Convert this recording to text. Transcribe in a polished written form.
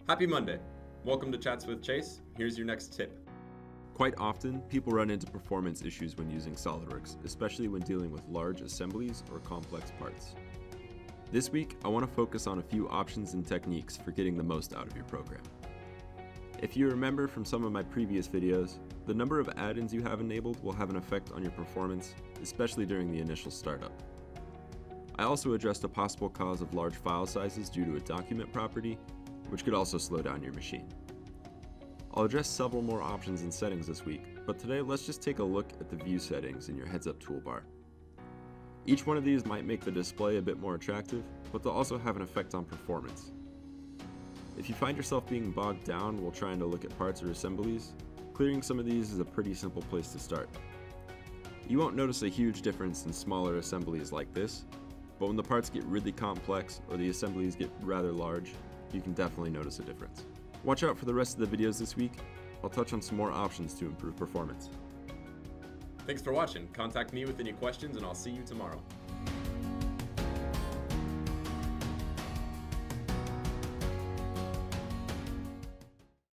Happy Monday! Welcome to Chats with Chase. Here's your next tip. Quite often, people run into performance issues when using SOLIDWORKS, especially when dealing with large assemblies or complex parts. This week, I want to focus on a few options and techniques for getting the most out of your program. If you remember from some of my previous videos, the number of add-ins you have enabled will have an effect on your performance, especially during the initial startup. I also addressed a possible cause of large file sizes due to a document property, which could also slow down your machine. I'll address several more options and settings this week, but today let's just take a look at the view settings in your heads-up toolbar. Each one of these might make the display a bit more attractive, but they'll also have an effect on performance. If you find yourself being bogged down while trying to look at parts or assemblies, clearing some of these is a pretty simple place to start. You won't notice a huge difference in smaller assemblies like this, but when the parts get really complex or the assemblies get rather large, you can definitely notice a difference. Watch out for the rest of the videos this week. I'll touch on some more options to improve performance. Thanks for watching. Contact me with any questions and I'll see you tomorrow.